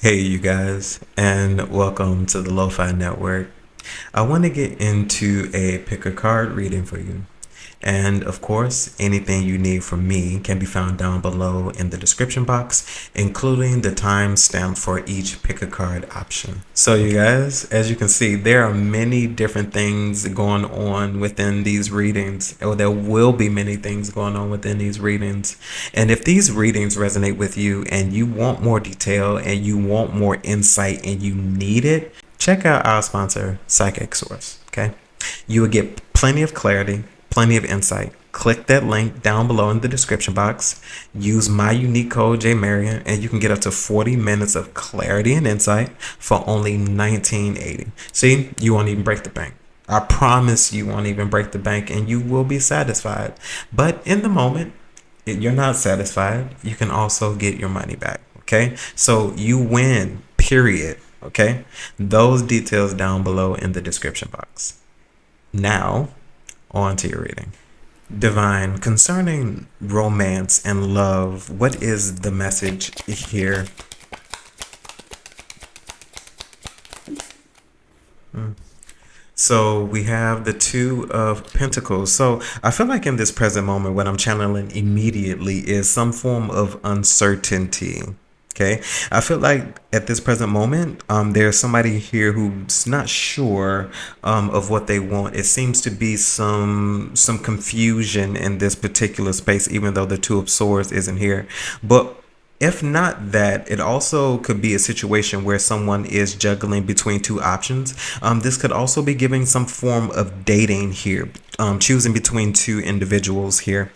Hey, you guys, and welcome to the Lofi Network. I want to get into a pick a card reading for you. And of course, anything you need from me can be found down below in the description box, including the timestamp for each pick a card option. So, you guys, as you can see, there are many different things going on within these readings, or there will be many things going on within these readings. And if these readings resonate with you and you want more detail and you want more insight and you need it, check out our sponsor, Psychic Source. Okay, you will get plenty of clarity, plenty of insight. Click that link down below in the description box. Use my unique code JMarion, and you can get up to 40 minutes of clarity and insight for only $19.80. See, you won't even break the bank. I promise you won't even break the bank, and you will be satisfied. But in the moment, if you're not satisfied, you can also get your money back. Okay, so you win. Period. Okay, those details down below in the description box. Now, on to your reading. Divine, concerning romance and love, what is the message here? So we have the Two of Pentacles. So I feel like in this present moment, what I'm channeling immediately is some form of uncertainty. Okay, I feel like at this present moment, there's somebody here who's not sure of what they want. It seems to be some confusion in this particular space, even though the Two of Swords isn't here. But if not that, it also could be a situation where someone is juggling between two options. This could also be giving some form of dating here, choosing between two individuals here.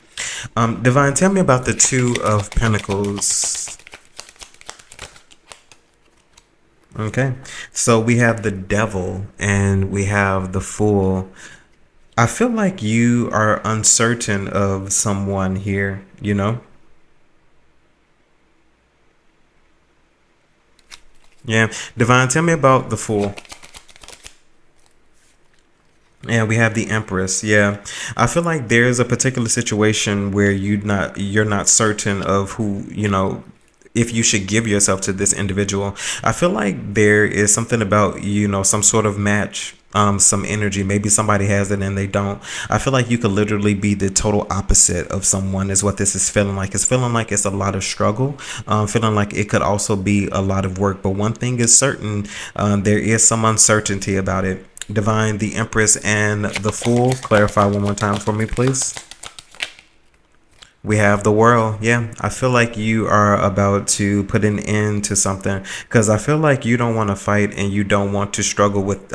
Divine, tell me about the Two of Pentacles. Okay, so we have the Devil and we have the Fool. I feel like you are uncertain of someone here, you know? Yeah, Divine, tell me about the Fool. Yeah, we have the Empress. Yeah, I feel like there's a particular situation where you're not certain of who, if you should give yourself to this individual. I feel like there is something about, some sort of match, some energy. Maybe somebody has it and they don't. I feel like you could literally be the total opposite of someone is what this is feeling like. It's feeling like it's a lot of struggle, feeling like it could also be a lot of work. But one thing is certain, there is some uncertainty about it. Divine, the Empress, and the Fool. Clarify one more time for me, please. We have the World. Yeah, I feel like you are about to put an end to something because I feel like you don't want to fight and you don't want to struggle with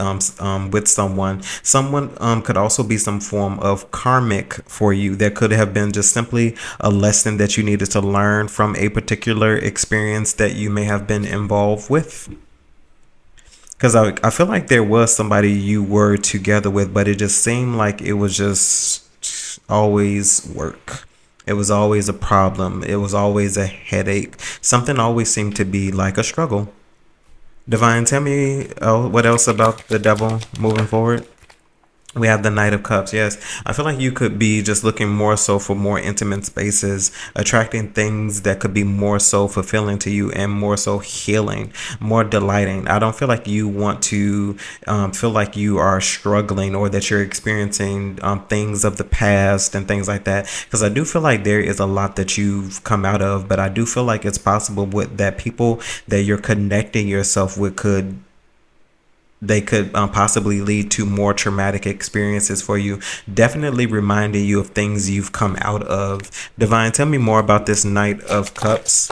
someone. Someone could also be some form of karmic for you. There could have been just simply a lesson that you needed to learn from a particular experience that you may have been involved with. Because I feel like there was somebody you were together with, but it just seemed like it was just always work. It was always a problem. It was always a headache. Something always seemed to be like a struggle. Divine, tell me what else about the Devil moving forward? We have the Knight of Cups. Yes, I feel like you could be just looking more so for more intimate spaces, attracting things that could be more so fulfilling to you and more so healing, more delighting. I don't feel like you want to feel like you are struggling or that you're experiencing things of the past and things like that. Because I do feel like there is a lot that you've come out of, but I do feel like it's possible with that people that you're connecting yourself with could possibly lead to more traumatic experiences for you, definitely reminding you of things you've come out of. Divine, tell me more about this Knight of Cups.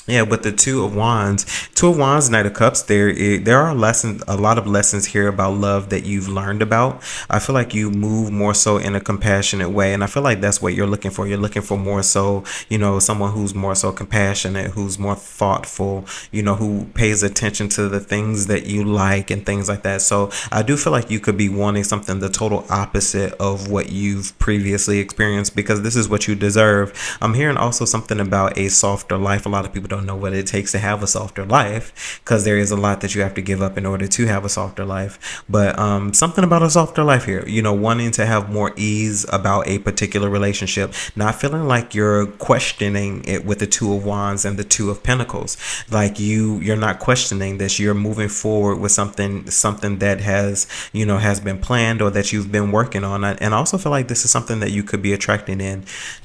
Yeah, with the Two of Wands, Knight of Cups, there are lessons, a lot of lessons here about love that you've learned about. I feel like you move more so in a compassionate way, and I feel like that's what you're looking for. You're looking for more so, someone who's more so compassionate, who's more thoughtful, who pays attention to the things that you like and things like that. So I do feel like you could be wanting something the total opposite of what you've previously experienced because this is what you deserve. I'm hearing also something about a softer life. A lot of people don't know what it takes to have a softer life, because there is a lot that you have to give up in order to have a softer life. But something about a softer life here, wanting to have more ease about a particular relationship, not feeling like you're questioning it with the Two of Wands and the Two of Pentacles. Like you're not questioning this. You're moving forward with something that has been planned or that you've been working on. And I also feel like this is something that you could be attracting in.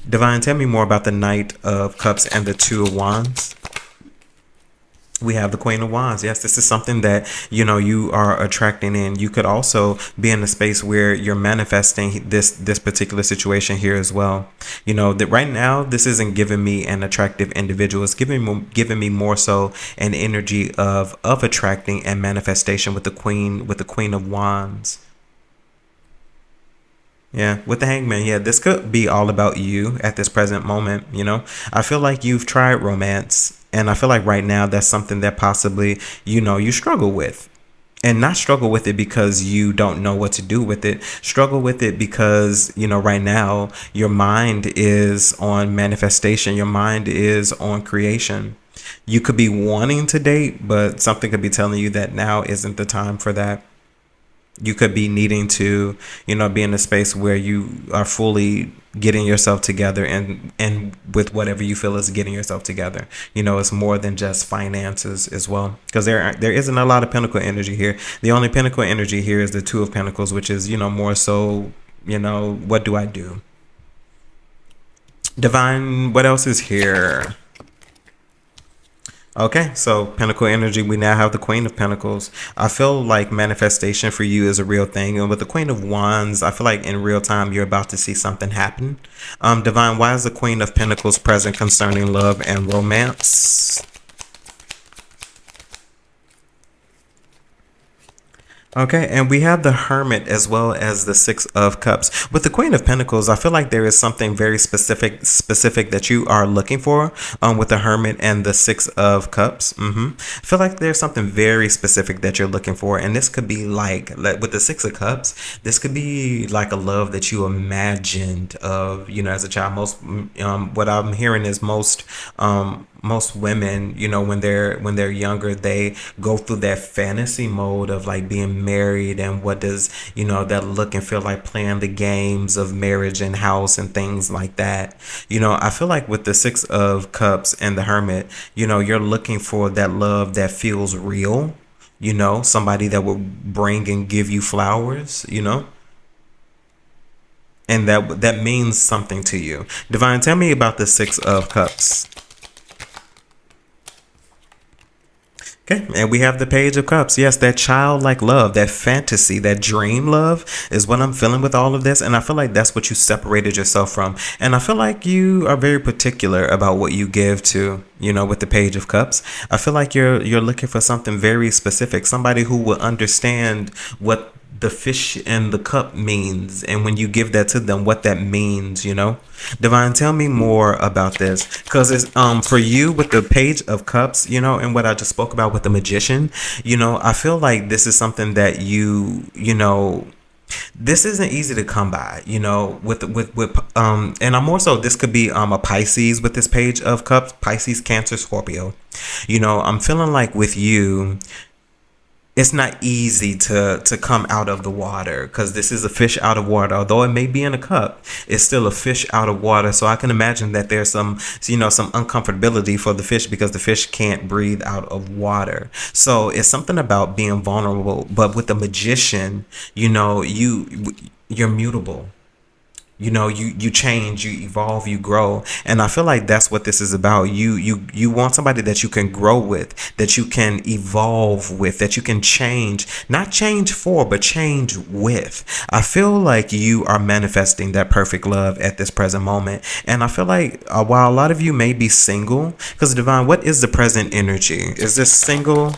Divine, tell me more about the Knight of Cups and the Two of Wands. We have the Queen of Wands. Yes, this is something that you are attracting in. You could also be in a space where you're manifesting this particular situation here as well. That right now this isn't giving me an attractive individual. It's giving me more so an energy of attracting and manifestation with the Queen of Wands. Yeah, with the Hangman, yeah, this could be all about you at this present moment. I feel like you've tried romance, and I feel like right now that's something that possibly, you struggle with. And not struggle with it because you don't know what to do with it. Struggle with it because, right now your mind is on manifestation. Your mind is on creation. You could be wanting to date, but something could be telling you that now isn't the time for that. You could be needing to, be in a space where you are fully getting yourself together and with whatever you feel is getting yourself together. It's more than just finances as well, because there isn't a lot of Pentacle energy here. The only Pentacle energy here is the Two of Pentacles, which is, more so, what do I do? Divine, what else is here? Okay, so Pentacle energy, we now have the Queen of Pentacles. I feel like manifestation for you is a real thing. And with the Queen of Wands, I feel like in real time, you're about to see something happen. Divine, why is the Queen of Pentacles present concerning love and romance? Okay, and we have the Hermit as well as the Six of Cups. With the Queen of Pentacles, I feel like there is something very specific that you are looking for with the Hermit and the Six of Cups. I feel like there's something very specific that you're looking for, and this could be like with the Six of Cups, this could be like a love that you imagined of, as a child. What I'm hearing is most women, when they're younger, they go through that fantasy mode of like being married, and what does that look and feel like, playing the games of marriage and house and things like that. I feel like with the Six of Cups and the Hermit, you're looking for that love that feels real, somebody that will bring and give you flowers, and that means something to you. Divine, tell me about the Six of Cups. Okay, and we have the Page of Cups. Yes, that childlike love, that fantasy, that dream love is what I'm feeling with all of this. And I feel like that's what you separated yourself from. And I feel like you are very particular about what you give to, with the Page of Cups. I feel like you're looking for something very specific, somebody who will understand what the fish and the cup means, and when you give that to them, what that means. Divine, tell me more about this, because it's for you with the Page of Cups, and what I just spoke about with the Magician. I feel like this is something that this isn't easy to come by, with and I'm more so, this could be a Pisces with this Page of Cups, Pisces, Cancer, Scorpio. I'm feeling like with you, it's not easy to come out of the water, because this is a fish out of water. Although it may be in a cup, it's still a fish out of water. So I can imagine that there's some uncomfortability for the fish, because the fish can't breathe out of water. So it's something about being vulnerable. But with the Magician, you're mutable. You change, you evolve, you grow. And I feel like that's what this is about. You want somebody that you can grow with, that you can evolve with, that you can change, not change for, but change with. I feel like you are manifesting that perfect love at this present moment. And I feel like while a lot of you may be single, because Divine, what is the present energy? Is this single?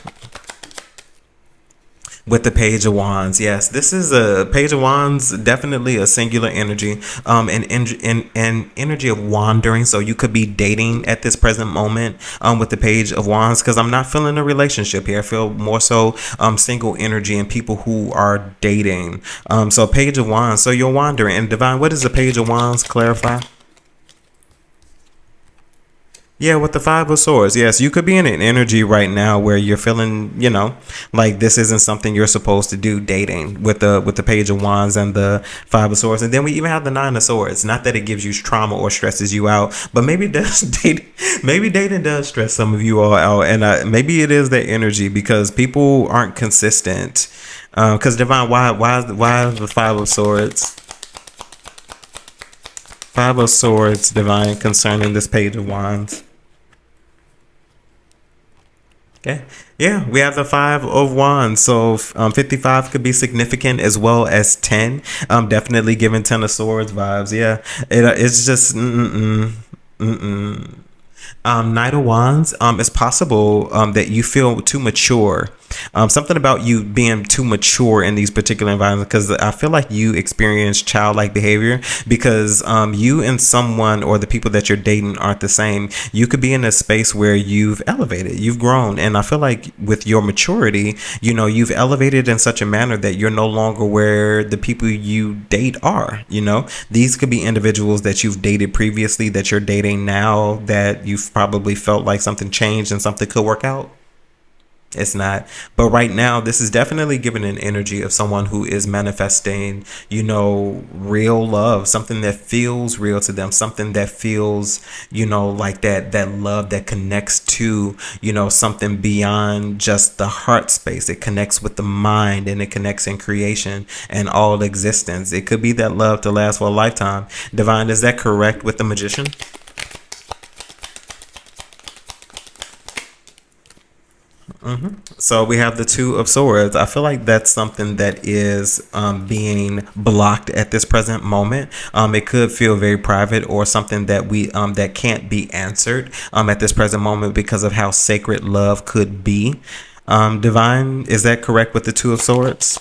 With the Page of Wands, yes, this is a Page of Wands, definitely a singular energy, an energy of wandering. So you could be dating at this present moment, with the Page of Wands, because I'm not feeling a relationship here. I feel more so single energy and people who are dating. So Page of Wands, so you're wandering. And Divine, what is the Page of Wands? Clarify. Yeah, with the Five of Swords. Yes, you could be in an energy right now where you're feeling, like this isn't something you're supposed to do. Dating with the Page of Wands and the Five of Swords, and then we even have the Nine of Swords. Not that it gives you trauma or stresses you out, but maybe it does. Maybe dating does stress some of you all out, and maybe it is that energy because people aren't consistent. Because Divine, why is the Five of Swords? Five of Swords, Divine, concerning this Page of Wands. Okay. Yeah, we have the Five of Wands. So 55 could be significant as well as 10. Definitely giving 10 of Swords vibes. Yeah, it's just. Knight of Wands, it's possible that you feel too mature. Something about you being too mature in these particular environments, because I feel like you experience childlike behavior because you and someone or the people that you're dating aren't the same. You could be in a space where you've elevated, you've grown, and I feel like with your maturity, you've elevated in such a manner that you're no longer where the people you date are. These could be individuals that you've dated previously that you're dating now that you've probably felt like something changed and something could work out. It's not. But right now, this is definitely giving an energy of someone who is manifesting, real love, something that feels real to them, something that feels, like that love that connects to, something beyond just the heart space. It connects with the mind and it connects in creation and all existence. It could be that love to last for a lifetime. Divine, is that correct with the Magician? So we have the Two of Swords. I feel like that's something that is being blocked at this present moment. It could feel very private or something that we that can't be answered at this present moment because of how sacred love could be. Divine, is that correct with the Two of Swords?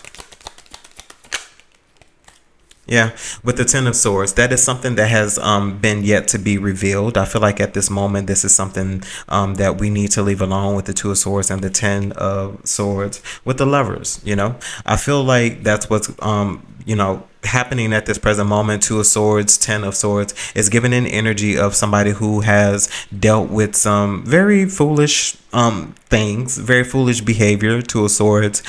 Yeah, with the Ten of Swords, that is something that has been yet to be revealed. I feel like at this moment, this is something that we need to leave alone with the Two of Swords and the Ten of Swords with the Lovers. I feel like that's what's happening at this present moment. Two of Swords, Ten of Swords is giving an energy of somebody who has dealt with some very foolish things, very foolish behavior. Two of Swords,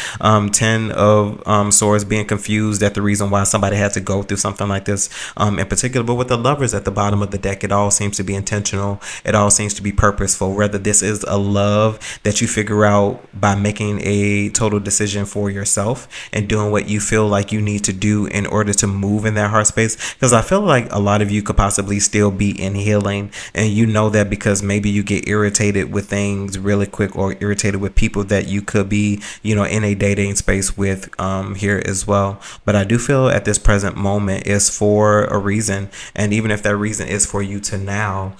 Ten of Swords being confused at the reason why somebody had to go through something like this in particular. But with the Lovers at the bottom of the deck, it all seems to be intentional. It all seems to be purposeful. Whether this is a love that you figure out by making a total decision for yourself and doing what you feel like you need to do in order to move in that heart space. Because I feel like a lot of you could possibly still be in healing, and that because maybe you get irritated with things really quick or irritated with people that you could be in a dating space with here as well. But I do feel at this present moment is for a reason, and even if that reason is for you to now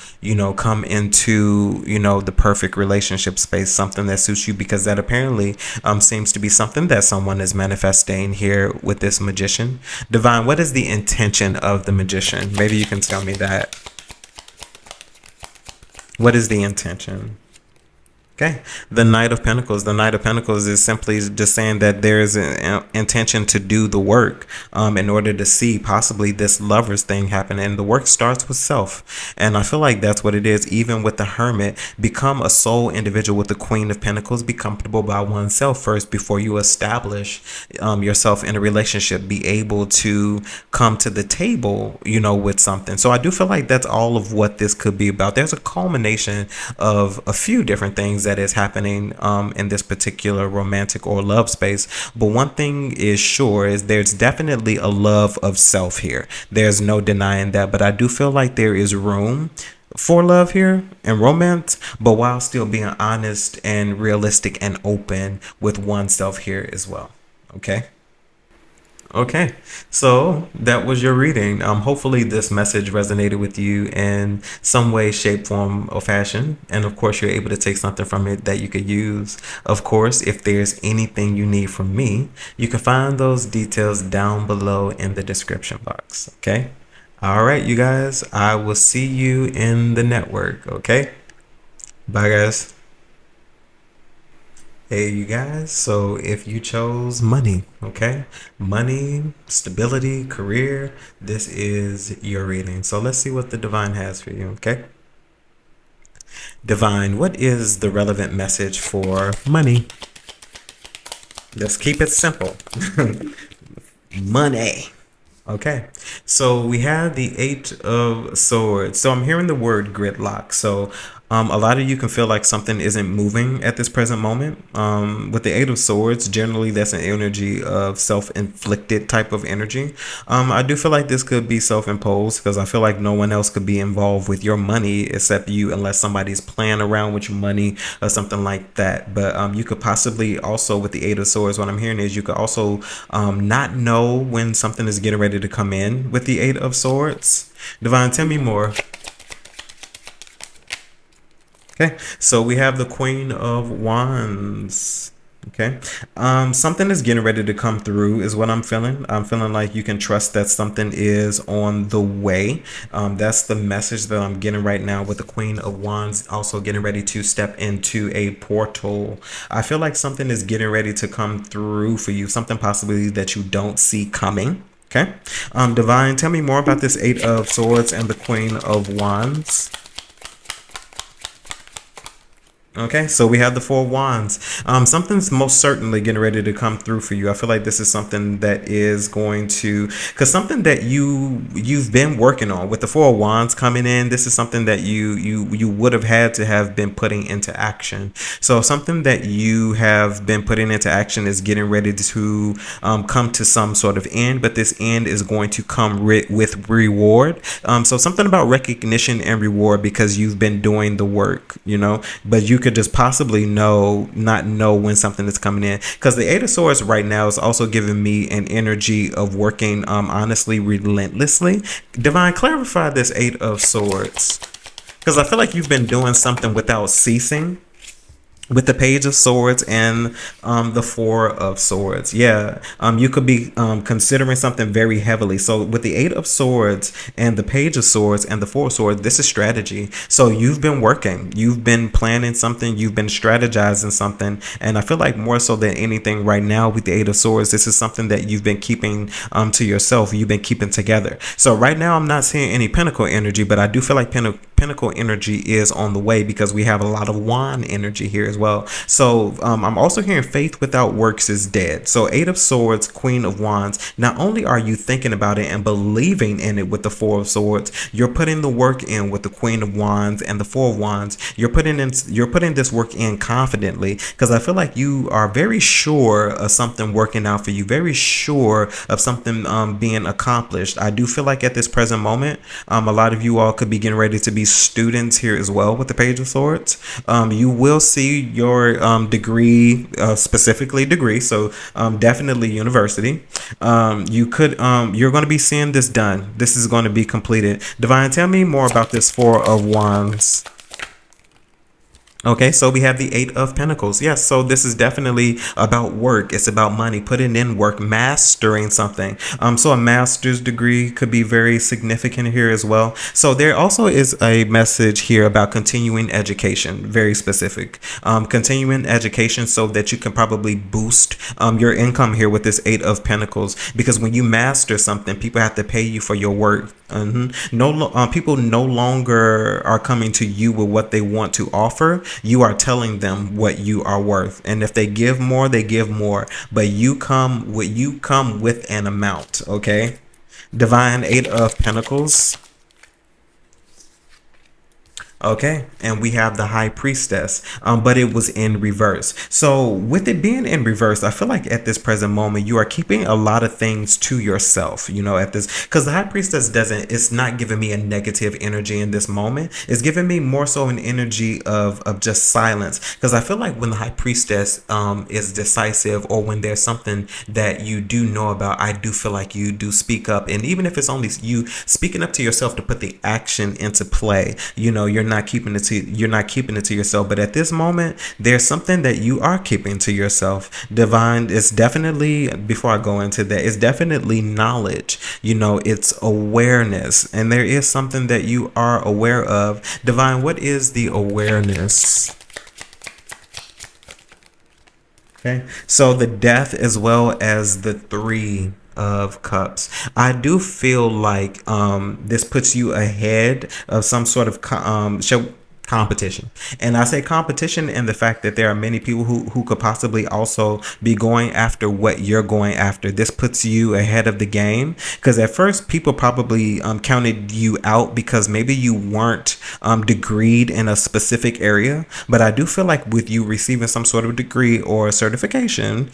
come into the perfect relationship space, something that suits you, because that apparently seems to be something that someone is manifesting here with this Magician. Divine, what is the intention of the Magician? Maybe you can tell me that. What is the intention? Okay, the Knight of Pentacles. The Knight of Pentacles is simply just saying that there is an intention to do the work in order to see possibly this lovers thing happen. And the work starts with self. And I feel like that's what it is. Even with the Hermit, become a soul individual with the Queen of Pentacles. Be comfortable by oneself first before you establish yourself in a relationship. Be able to come to the table, with something. So I do feel like that's all of what this could be about. There's a culmination of a few different things that is happening in this particular romantic or love space. But one thing is sure is there's definitely a love of self here. There's no denying that. But I do feel like there is room for love here and romance, but while still being honest and realistic and open with oneself here as well. Okay. Okay, so that was your reading. Hopefully this message resonated with you in some way, shape, form, or fashion. And of course, you're able to take something from it that you could use. Of course, if there's anything you need from me, you can find those details down below in the description box. Okay. All right, you guys, I will see you in the network. Okay. Bye, guys. Hey, you guys, so if you chose money, okay, money, stability, career, this is your reading. So let's see what the divine has for you, okay? Divine, what is the relevant message for money? Let's keep it simple. Money. Okay, so we have the Eight of Swords. So I'm hearing the word gridlock. So a lot of you can feel like something isn't moving at this present moment. With the Eight of Swords, generally that's an energy of self-inflicted type of energy. I do feel like this could be self-imposed because I feel like no one else could be involved with your money except you, unless somebody's playing around with your money or something like that. But you could possibly also, with the Eight of Swords, what I'm hearing is you could also not know when something is getting ready to come in with the Eight of Swords. Divine, tell me more. Okay, so we have the Queen of Wands. Okay, something is getting ready to come through is what I'm feeling. I'm feeling like you can trust that something is on the way. That's the message that I'm getting right now with the Queen of Wands also getting ready to step into a portal. I feel like something is getting ready to come through for you, something possibly that you don't see coming. Okay, Divine, tell me more about this Eight of Swords and the Queen of Wands. Okay, so we have the Four of Wands. Something's most certainly getting ready to come through for you. I feel like this is something that is going to, because something that you've been working on with the Four of Wands coming in. This is something that you would have had to have been putting into action. So something that you have been putting into action is getting ready to come to some sort of end, but this end is going to come with reward. So something about recognition and reward because you've been doing the work, but you could just possibly not know when something is coming in, because the Eight of Swords right now is also giving me an energy of working honestly relentlessly. Divine, clarify this Eight of Swords, because I feel like you've been doing something without ceasing with the Page of Swords and the Four of Swords. Yeah, you could be considering something very heavily. So with the Eight of Swords and the Page of Swords and the Four of Swords, this is strategy. So you've been working, you've been planning something, you've been strategizing something, and I feel like more so than anything right now with the Eight of Swords, this is something that you've been keeping to yourself, you've been keeping together. So right now I'm not seeing any Pentacle energy, but I do feel like Pentacle energy is on the way because we have a lot of Wand energy here as well. So I'm also hearing faith without works is dead. So Eight of Swords, Queen of Wands. Not only are you thinking about it and believing in it with the Four of Swords, you're putting the work in with the Queen of Wands and the Four of Wands. You're putting this work in confidently because I feel like you are very sure of something working out for you, very sure of something being accomplished. I do feel like at this present moment, a lot of you all could be getting ready to be students here as well with the Page of Swords. You will see your degree, specifically degree, so definitely university. You're going to be seeing this done. This is going to be completed. Divine, tell me more about this Four of Wands. Okay, so we have the Eight of Pentacles. Yes, so this is definitely about work. It's about money, putting in work, mastering something. So a master's degree could be very significant here as well. So there also is a message here about continuing education, very specific. Continuing education so that you can probably boost your income here with this Eight of Pentacles, because when you master something, people have to pay you for your work. People no longer are coming to you with what they want to offer. You are telling them what you are worth, and if they give more, they give more, but you come with an amount. Okay, Divine, Eight of Pentacles. Okay, and we have the High Priestess, but it was in reverse. So with it being in reverse, I feel like at this present moment you are keeping a lot of things to yourself, at this, because the High Priestess it's not giving me a negative energy in this moment. It's giving me more so an energy of just silence, because I feel like when the High Priestess is decisive, or when there's something that you do know about, I do feel like you do speak up, and even if it's only you speaking up to yourself to put the action into play, you're not keeping it to yourself. But at this moment, there's something that you are keeping to yourself. Divine, it's definitely, before I go into that, it's definitely knowledge. It's awareness, and there is something that you are aware of. Divine, what is the awareness? Okay, so the Death as well as the Three of Cups. I do feel like this puts you ahead of some sort of Competition. And I say competition in the fact that there are many people who could possibly also be going after what you're going after. This puts you ahead of the game because at first people probably counted you out because maybe you weren't degreed in a specific area. But I do feel like with you receiving some sort of degree or certification,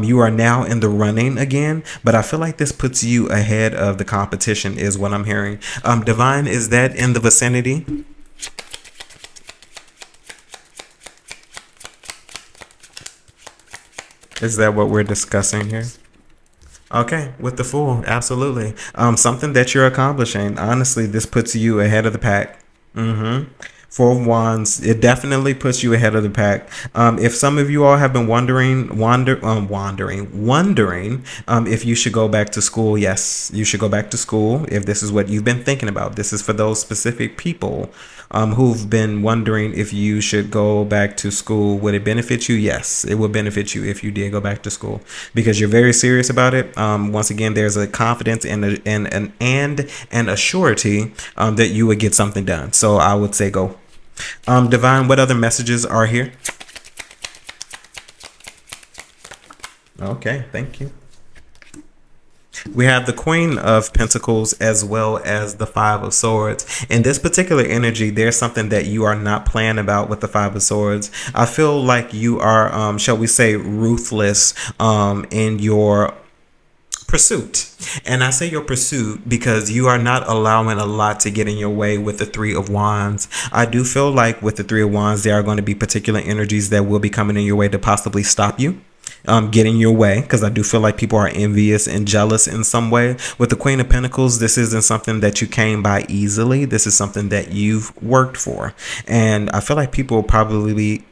you are now in the running again. But I feel like this puts you ahead of the competition is what I'm hearing. Divine, is that in the vicinity? Is that what we're discussing here? Okay, with the Fool, absolutely. Something that you're accomplishing. Honestly, this puts you ahead of the pack. Mm-hmm. Four of Wands, it definitely puts you ahead of the pack. If some of you all have been wondering if you should go back to school, yes, you should go back to school. If this is what you've been thinking about, this is for those specific people who've been wondering if you should go back to school. Would it benefit you? Yes, it would benefit you if you did go back to school because you're very serious about it. Once again, there's a confidence and an surety that you would get something done. So I would say go. Divine, what other messages are here? Okay, thank you. We have the Queen of Pentacles as well as the Five of Swords. In this particular energy, there's something that you are not playing about with the Five of Swords. I feel like you are, shall we say, ruthless in your pursuit. And I say your pursuit because you are not allowing a lot to get in your way with the Three of Wands. I do feel like with the Three of Wands, there are going to be particular energies that will be coming in your way to possibly stop you. Get in your way because I do feel like people are envious and jealous in some way. With the Queen of Pentacles, this isn't something that you came by easily. This is something that you've worked for, and I feel like people probably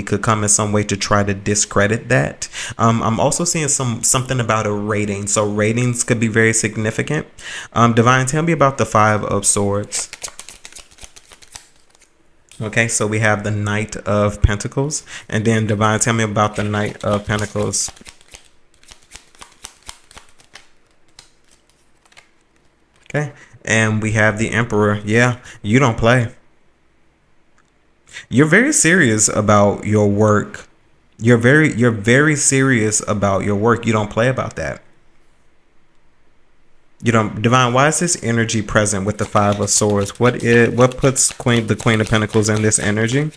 could come in some way to try to discredit that. I'm also seeing something about a rating, so ratings could be very significant. Divine, tell me about the Five of Swords. Okay, so we have the Knight of Pentacles. And then Divine, tell me about the Knight of Pentacles. Okay, and we have the Emperor. Yeah, you don't play. You're very serious about your work. You're very serious about your work. You don't play about that. You know, Divine, why is this energy present with the Five of Swords? What puts the Queen of Pentacles in this energy?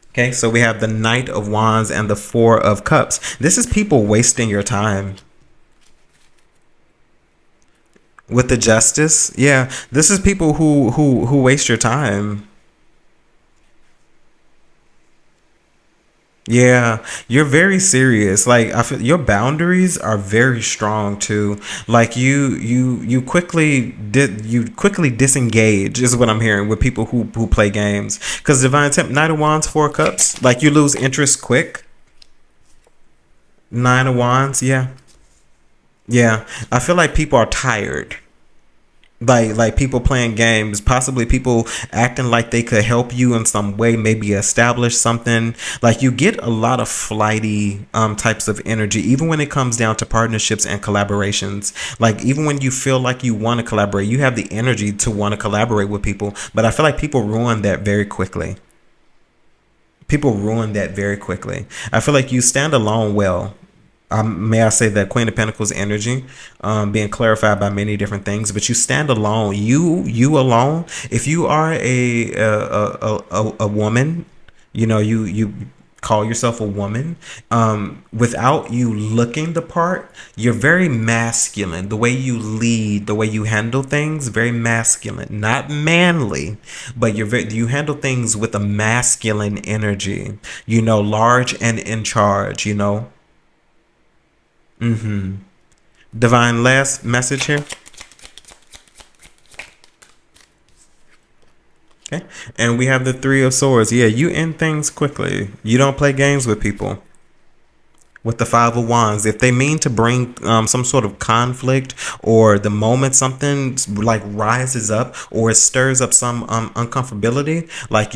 Okay, so we have the Knight of Wands and the Four of Cups. This is people wasting your time. With the Justice, yeah, this is people who waste your time. Yeah, you're very serious. Like I feel your boundaries are very strong too. Like you quickly disengage is what I'm hearing with people who play games. Because Divine Temp, Knight of Wands, Four of Cups, like you lose interest quick. Nine of Wands, yeah, yeah. I feel like people are tired. Like people playing games, possibly people acting like they could help you in some way, maybe establish something. Like you get a lot of flighty types of energy even when it comes down to partnerships and collaborations. Like even when you feel like you want to collaborate, you have the energy to want to collaborate with people, but I feel like people ruin that very quickly. People ruin that very quickly. I feel like you stand alone well. May I say that Queen of Pentacles energy being clarified by many different things, but you stand alone. You alone. If you are a woman, you call yourself a woman. Without you looking the part, you're very masculine. The way you lead, the way you handle things, very masculine, not manly, but you handle things with a masculine energy. Large and in charge. Divine, last message here. Okay. And we have the Three of Swords. Yeah, you end things quickly. You don't play games with people. With the Five of Wands, if they mean to bring some sort of conflict, or the moment something like rises up or it stirs up some uncomfortability, like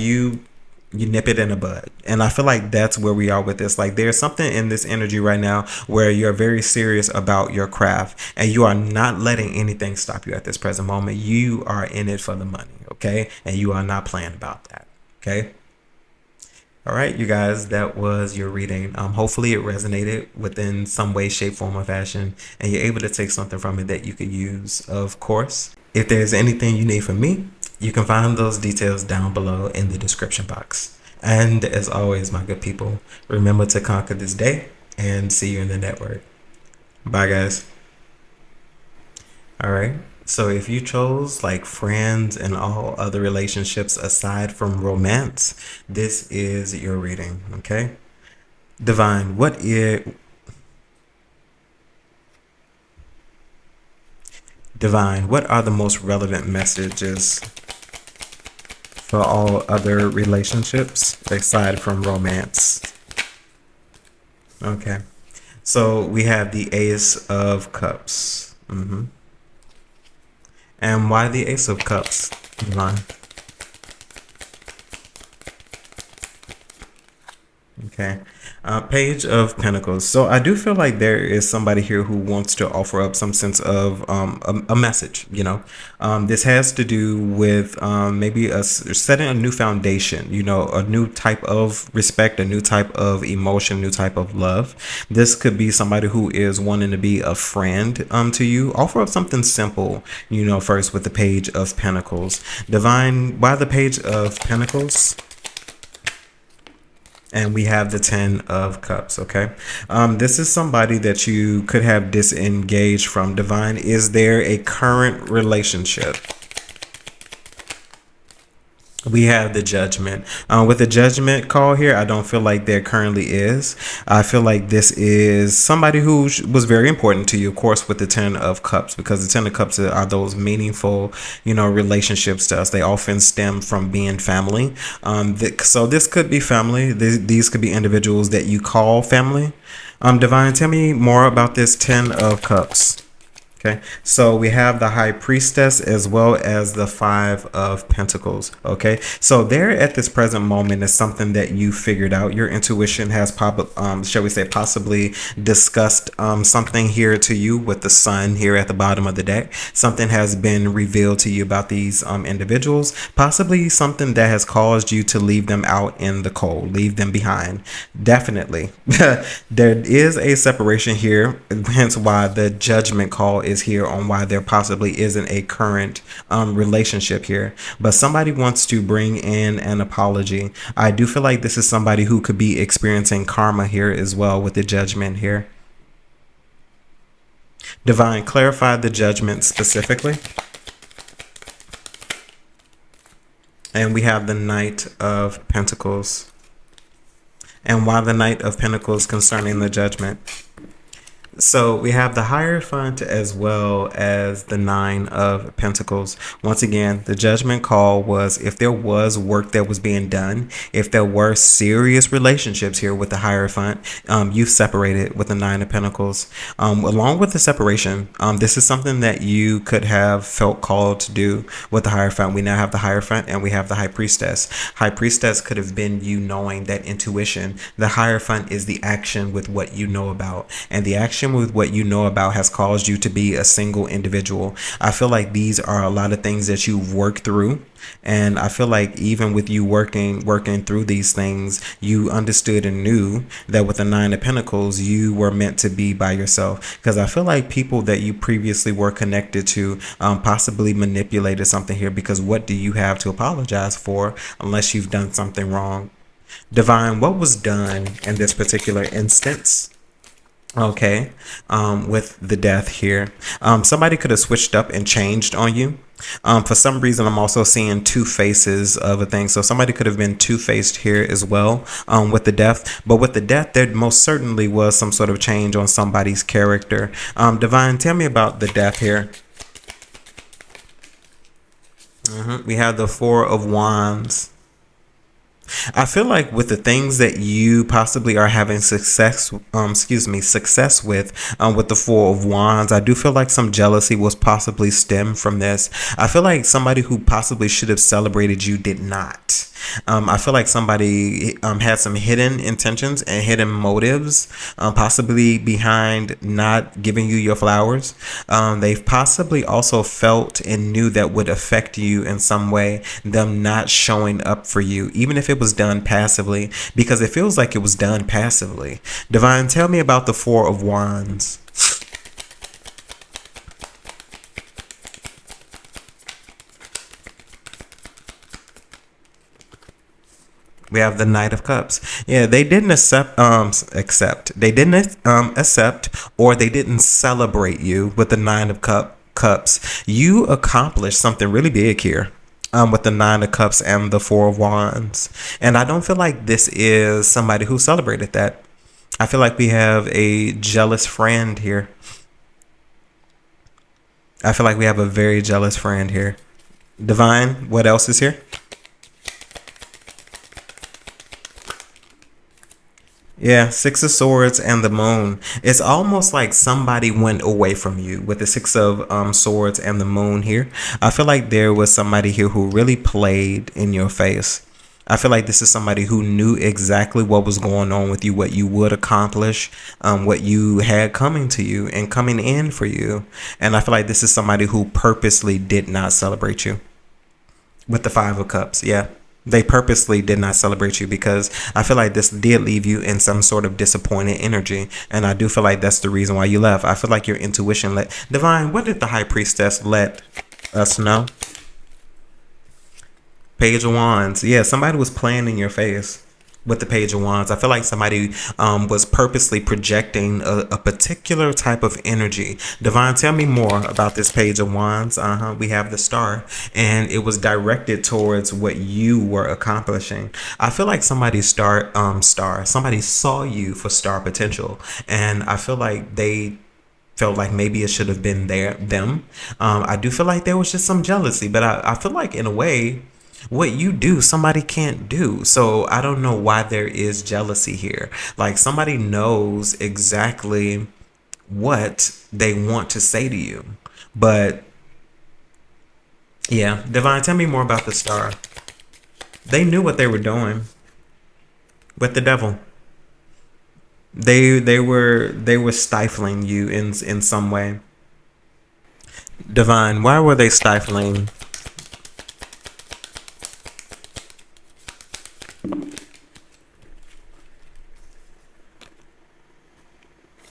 You nip it in the bud. And I feel like that's where we are with this. Like there's something in this energy right now where you're very serious about your craft and you are not letting anything stop you at this present moment. You are in it for the money, okay? And you are not playing about that, okay? All right, you guys, that was your reading. Hopefully it resonated within some way, shape, form, or fashion, and you're able to take something from it that you could use, of course. If there's anything you need from me, you can find those details down below in the description box. And as always, my good people, remember to conquer this day and see you in the network. Bye, guys. All right. So if you chose like friends and all other relationships aside from romance, this is your reading, okay? Divine, what are the most relevant messages for all other relationships aside from romance? Okay. So we have the Ace of Cups. And why the Ace of Cups, Divine? Okay. Page of Pentacles. So I do feel like there is somebody here who wants to offer up some sense of a message, you know. This has to do with maybe setting a new foundation, you know, a new type of respect, a new type of emotion, new type of love. This could be somebody who is wanting to be a friend to you. Offer up something simple, you know, first with the Page of Pentacles. Divine, why the Page of Pentacles? And we have the 10 of Cups, okay? This is somebody that you could have disengaged from. Divine, is there a current relationship? We have the Judgment. With the Judgment call here, I don't feel like there currently is. I feel like this is somebody who was very important to you, of course, with the 10 of Cups, because the 10 of Cups are those meaningful, you know, relationships to us. They often stem from being family. So this could be family. These could be individuals that you call family. Divine, tell me more about this 10 of Cups. Okay, so we have the High Priestess as well as the 5 of Pentacles. Okay, so there at this present moment is something that you figured out. Your intuition has shall we say, possibly discussed something here to you with the Sun here at the bottom of the deck. Something has been revealed to you about these individuals, possibly something that has caused you to leave them out in the cold, leave them behind. Definitely, there is a separation here, hence why the Judgment call is here on why there possibly isn't a current relationship here. But somebody wants to bring in an apology. I do feel like this is somebody who could be experiencing karma here as well with the Judgment here. Divine, clarify the Judgment specifically. And we have the Knight of Pentacles. And why the Knight of Pentacles concerning the Judgment? So we have the Hierophant as well as the 9 of Pentacles. Once again, the Judgment call was if there was work that was being done, if there were serious relationships here with the Hierophant, you've separated with the 9 of Pentacles. Along with the separation, this is something that you could have felt called to do with the Hierophant. We now have the Hierophant and we have the High Priestess. High Priestess could have been you knowing that intuition. The Hierophant is the action with what you know about, and the action with what you know about has caused you to be a single individual. I feel like these are a lot of things that you've worked through, and I feel like even with you working through these things, you understood and knew that with the 9 of Pentacles you were meant to be by yourself, because I feel like people that you previously were connected to possibly manipulated something here, because what do you have to apologize for unless you've done something wrong? Divine, what was done in this particular instance? Okay, with the Death here, somebody could have switched up and changed on you. For some reason, I'm also seeing two faces of a thing. So somebody could have been two-faced here as well with the Death. But with the Death, there most certainly was some sort of change on somebody's character. Divine, tell me about the Death here. We have the 4 of Wands. I feel like with the things that you possibly are having success with the 4 of Wands, I do feel like some jealousy was possibly stem from this. I feel like somebody who possibly should have celebrated you did not. I feel like somebody had some hidden intentions and hidden motives, possibly behind not giving you your flowers. They've possibly also felt and knew that would affect you in some way, them not showing up for you, even if it was done passively, because it feels like it was done passively. Divine, tell me about the Four of Wands. We have the Knight of Cups. Yeah, they didn't accept. They didn't accept, or they didn't celebrate you with the Cups. You accomplished something really big here. With the Nine of Cups and the Four of Wands. And I don't feel like this is somebody who celebrated that. I feel like we have a jealous friend here. I feel like we have a very jealous friend here. Divine, what else is here? Yeah, Six of Swords and the Moon. It's almost like somebody went away from you with the Six of Swords and the Moon here. I feel like there was somebody here who really played in your face. I feel like this is somebody who knew exactly what was going on with you, what you would accomplish, what you had coming to you and coming in for you. And I feel like this is somebody who purposely did not celebrate you with the Five of Cups. Yeah. They purposely did not celebrate you because I feel like this did leave you in some sort of disappointed energy. And I do feel like that's the reason why you left. I feel like your intuition let Divine, what did the High Priestess let us know? Page of Wands. Yeah, somebody was playing in your face with the Page of Wands. I feel like somebody was purposely projecting a particular type of energy. Divine, tell me more about this Page of Wands. We have the Star, and it was directed towards what you were accomplishing. I feel like somebody somebody saw you for star potential, and I feel like they felt like maybe it should have been them. I do feel like there was just some jealousy, but I feel like in a way what you do somebody can't do, so I don't know why there is jealousy here. Like somebody knows exactly what they want to say to you, but yeah. Divine, tell me more about the Star. They knew what they were doing with the Devil. They were stifling you in some way. Divine, why were they stifling?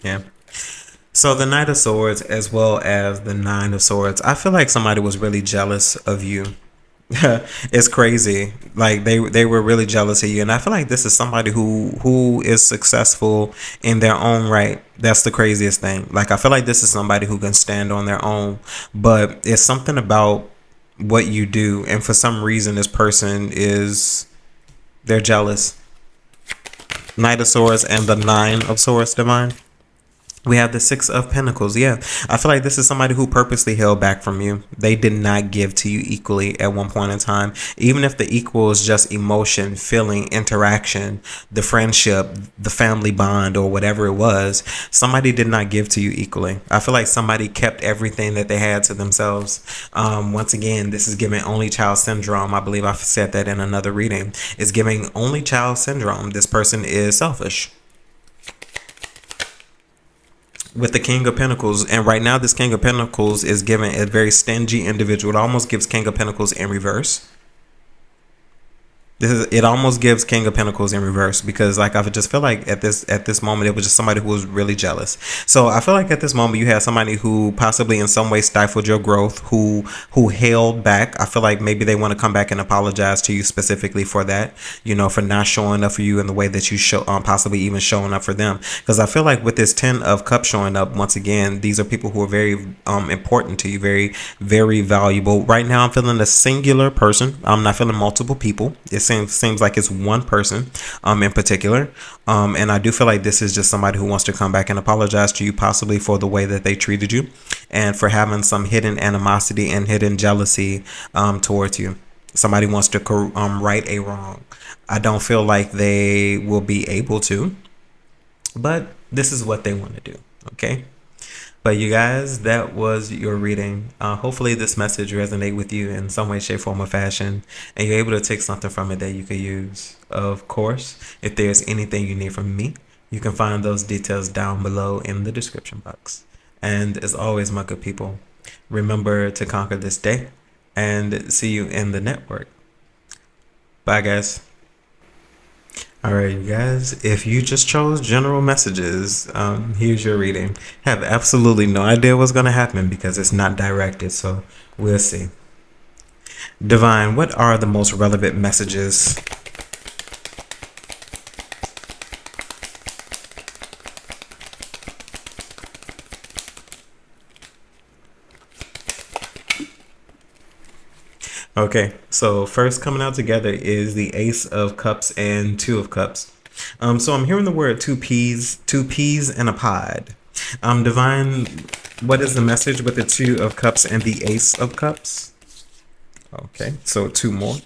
Yeah. So the Knight of Swords as well as the Nine of Swords, I feel like somebody was really jealous of you. It's crazy. Like they were really jealous of you, and I feel like this is somebody who is successful in their own right. That's the craziest thing. Like I feel like this is somebody who can stand on their own, but it's something about what you do, and for some reason this person is they're jealous. Knight of Swords and the Nine of Swords, Divine. We have the Six of Pentacles. Yeah, I feel like this is somebody who purposely held back from you. They did not give to you equally at one point in time. Even if the equal is just emotion, feeling, interaction, the friendship, the family bond, or whatever it was, somebody did not give to you equally. I feel like somebody kept everything that they had to themselves. Once again, this is giving only child syndrome. I believe I said that in another reading. It's giving only child syndrome. This person is selfish with the King of Pentacles. And right now this King of Pentacles is giving a very stingy individual. It almost gives King of Pentacles in reverse. It almost gives King of Pentacles in reverse, because like I just feel like at this moment it was just somebody who was really jealous. So I feel like at this moment you had somebody who possibly in some way stifled your growth, who held back. I feel like maybe they want to come back and apologize to you specifically for that, for not showing up for you in the way that you show, possibly even showing up for them. Because I feel like with this Ten of Cups showing up once again, these are people who are very important to you, very, very valuable. Right now I'm feeling a singular person. I'm not feeling multiple people. It's seems like it's one person in particular, and I do feel like this is just somebody who wants to come back and apologize to you, possibly for the way that they treated you and for having some hidden animosity and hidden jealousy towards you. Somebody wants to right a wrong. I don't feel like they will be able to, but this is what they want to do. Okay. But you guys, that was your reading. Hopefully this message resonate with you in some way, shape, form, or fashion, and you're able to take something from it that you could use. Of course, if there's anything you need from me, you can find those details down below in the description box. And as always, my good people, remember to conquer this day, and see you in the network. Bye, guys. All right, you guys, if you just chose general messages, here's your reading. Have absolutely no idea what's going to happen because it's not directed, so we'll see. Divine, what are the most relevant messages? Okay, so first coming out together is the Ace of Cups and Two of Cups. So I'm hearing the word two peas in a pod. Divine, what is the message with the Two of Cups and the Ace of Cups? Okay, so two more.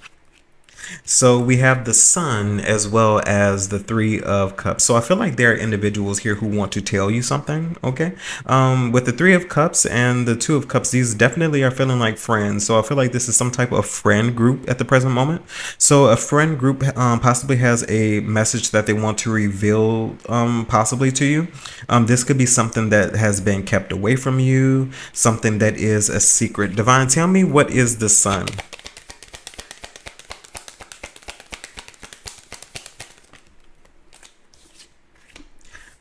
So we have the Sun as well as the Three of Cups. So I feel like there are individuals here who want to tell you something. Okay. With the Three of Cups and the Two of Cups, these definitely are feeling like friends. So I feel like this is some type of friend group at the present moment. So a friend group possibly has a message that they want to reveal possibly to you. This could be something that has been kept away from you, something that is a secret. Divine, tell me, what is the Sun?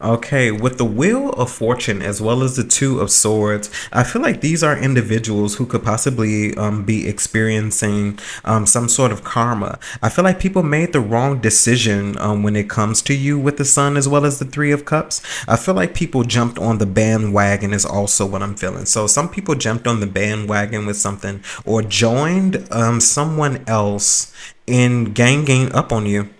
Okay, with the Wheel of Fortune as well as the Two of Swords, I feel like these are individuals who could possibly be experiencing some sort of karma. I feel like people made the wrong decision when it comes to you with the Sun as well as the Three of Cups. I feel like people jumped on the bandwagon is also what I'm feeling. So some people jumped on the bandwagon with something or joined someone else in ganging up on you,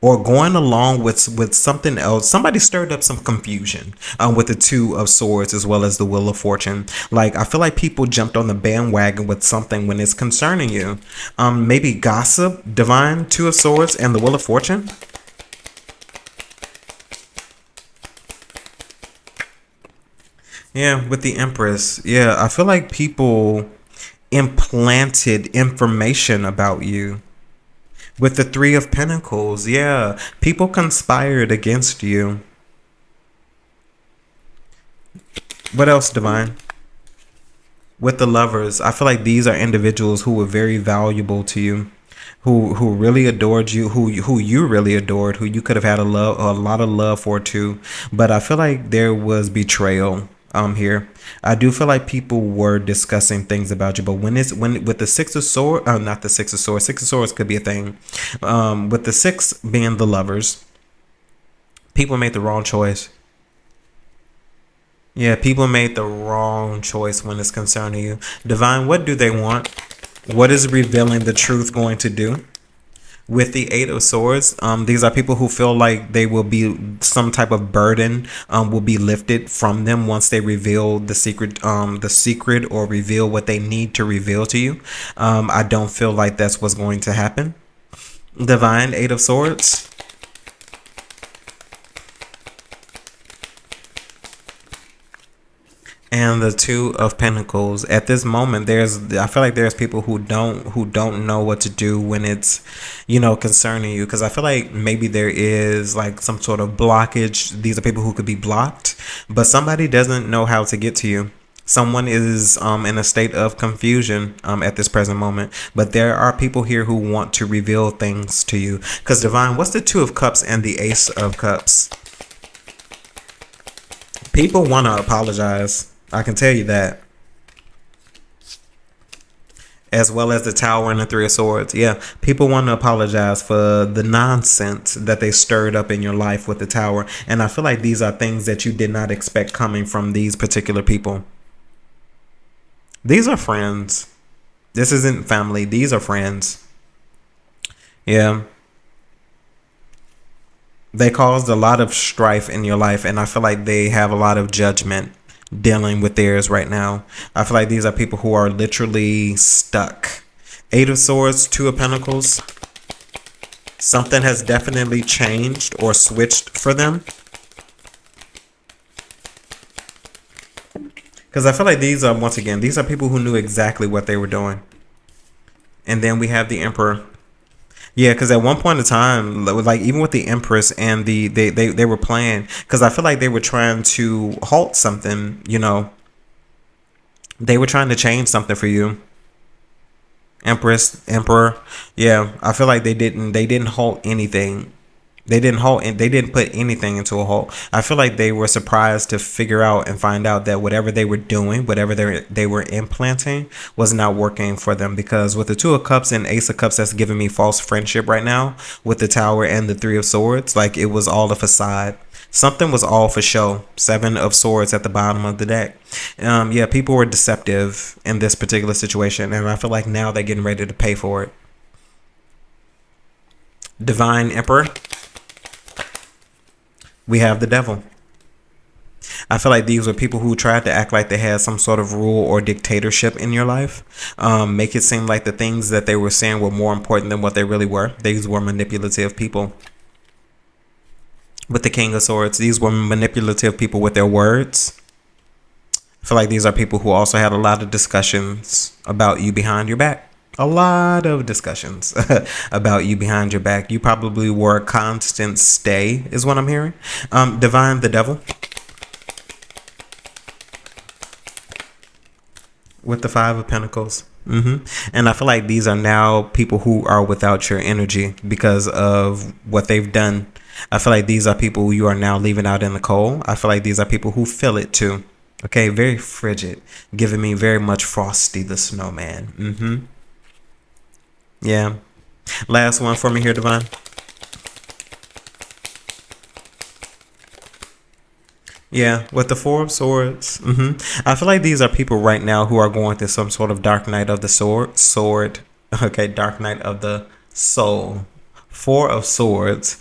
or going along with something else. Somebody stirred up some confusion with the Two of Swords as well as the Wheel of Fortune. Like, I feel like people jumped on the bandwagon with something when it's concerning you. Maybe gossip. Divine, Two of Swords and the Wheel of Fortune. Yeah, with the Empress. Yeah, I feel like people implanted information about you. With the Three of Pentacles, yeah, people conspired against you. What else, Divine? With the Lovers, I feel like these are individuals who were very valuable to you, who really adored you, who you really adored, who you could have had a lot of love for too. But I feel like there was betrayal here. I do feel like people were discussing things about you, but when with the Six of Swords, not the Six of Swords. Six of Swords could be a thing. With the Six being the Lovers, people made the wrong choice. Yeah, people made the wrong choice when it's concerning you. Divine, what do they want? What is revealing the truth going to do? With the Eight of Swords, these are people who feel like they will be some type of burden will be lifted from them once they reveal the secret or reveal what they need to reveal to you. I don't feel like that's what's going to happen. Divine, Eight of Swords. And the Two of Pentacles. At this moment, I feel like there's people who don't know what to do when it's, concerning you. Because I feel like maybe there is like some sort of blockage. These are people who could be blocked, but somebody doesn't know how to get to you. Someone is in a state of confusion at this present moment. But there are people here who want to reveal things to you. Because Divine, what's the Two of Cups and the Ace of Cups? People want to apologize. I can tell you that. As well as the Tower and the Three of Swords. Yeah, people want to apologize for the nonsense that they stirred up in your life with the Tower. And I feel like these are things that you did not expect coming from these particular people. These are friends. This isn't family. These are friends. Yeah. They caused a lot of strife in your life. And I feel like they have a lot of judgment dealing with theirs right now. I feel like these are people who are literally stuck. Eight of Swords, Two of Pentacles. Something has definitely changed or switched for them. Because I feel like these are, once again, these are people who knew exactly what they were doing. And then we have the Emperor. Yeah, because at one point in time, like even with the Empress and they were playing, because I feel like they were trying to halt something. They were trying to change something for you. Empress, Emperor. Yeah, I feel like they didn't halt anything. They didn't halt and they didn't put anything into a halt. I feel like they were surprised to figure out and find out that whatever they were doing, whatever they were implanting, was not working for them. Because with the Two of Cups and Ace of Cups, that's giving me false friendship right now. With the Tower and the Three of Swords, like it was all a facade. Something was all for show. Seven of Swords at the bottom of the deck. Yeah, people were deceptive in this particular situation, and I feel like now they're getting ready to pay for it. Divine Emperor. We have the Devil. I feel like these were people who tried to act like they had some sort of rule or dictatorship in your life. Make it seem like the things that they were saying were more important than what they really were. These were manipulative people. With the King of Swords, these were manipulative people with their words. I feel like these are people who also had a lot of discussions about you behind your back. A lot of discussions about you behind your back. You probably were a constant stay, is what I'm hearing. Divine the Devil. With the Five of Pentacles. And I feel like these are now people who are without your energy because of what they've done. I feel like these are people who you are now leaving out in the cold. I feel like these are people who feel it too. Okay, very frigid, giving me very much Frosty the Snowman. Yeah. Last one for me here, Divine. Yeah, with the Four of Swords. I feel like these are people right now who are going through some sort of dark night of the sword. Okay, dark night of the soul. Four of Swords.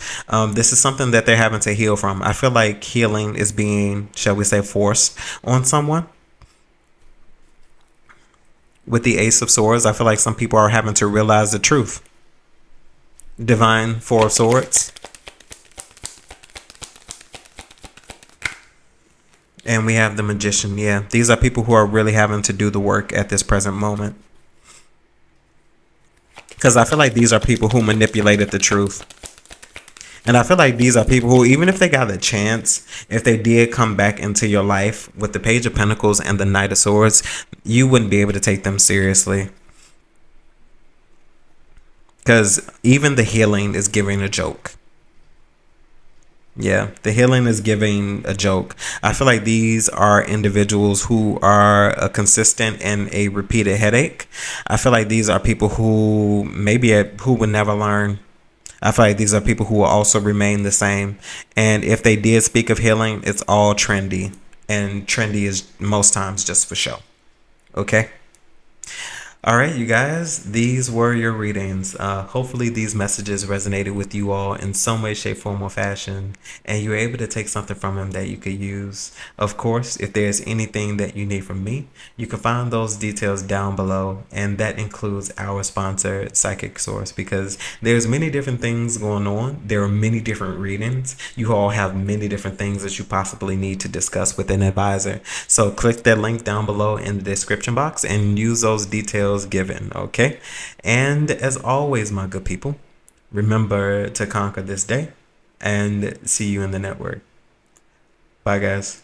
This is something that they're having to heal from. I feel like healing is being, shall we say, forced on someone. With the Ace of Swords, I feel like some people are having to realize the truth. Divine Four of Swords. And we have the Magician. Yeah, these are people who are really having to do the work at this present moment. Because I feel like these are people who manipulated the truth. And I feel like these are people who, even if they got a chance, if they did come back into your life with the Page of Pentacles and the Knight of Swords, you wouldn't be able to take them seriously. Because even the healing is giving a joke. Yeah, the healing is giving a joke. I feel like these are individuals who are a consistent and a repeated headache. I feel like these are people who who would never learn. I feel like these are people who will also remain the same. And if they did speak of healing, it's all trendy. And trendy is most times just for show. Okay? All right, you guys, these were your readings. Hopefully these messages resonated with you all in some way, shape, form, or fashion, and you were able to take something from them that you could use. Of course, if there's anything that you need from me, you can find those details down below, and that includes our sponsor, Psychic Source, because there's many different things going on. There are many different readings. You all have many different things that you possibly need to discuss with an advisor. So click that link down below in the description box and use those details given. Okay, and as always, my good people, remember to conquer this day and see you in the network. Bye guys.